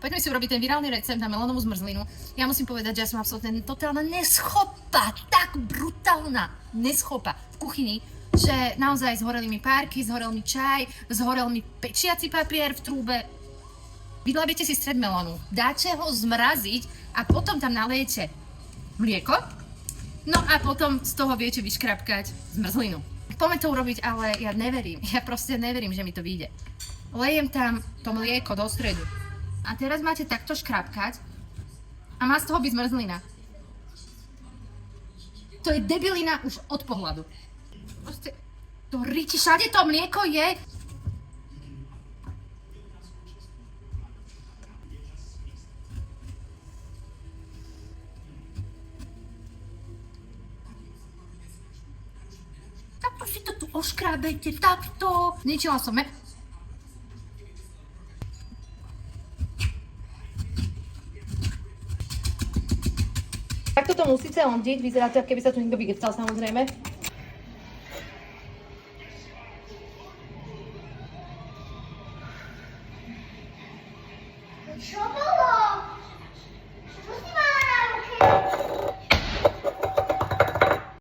Poďme si urobiť ten virálny recept na melónovú zmrzlinu. Ja musím povedať, že ja som absolútne totálna neschopa, tak brutálna neschopa v kuchyni, že naozaj zhoreli mi párky, zhorel mi čaj, zhorel mi pečiaci papier v trúbe. Vydlabiete si stred melónu, dáte ho zmraziť a potom tam nalejete mlieko, no a potom z toho viete vyškrapkať zmrzlinu. Poďme to urobiť, ale ja neverím, ja proste neverím, že mi to vyjde. Lejem tam to mlieko do stredu. A teraz máte takto škrapkať a má z toho byť zmrzlina. To je debilina už od pohľadu. Proste to ríči, všade to mlieko je. Takto si to tu oškrábejte, takto. Zničila som Takto to musíte ondiť, vyzerá to, keby sa tu niekto vygecal, samozrejme. Čo bolo?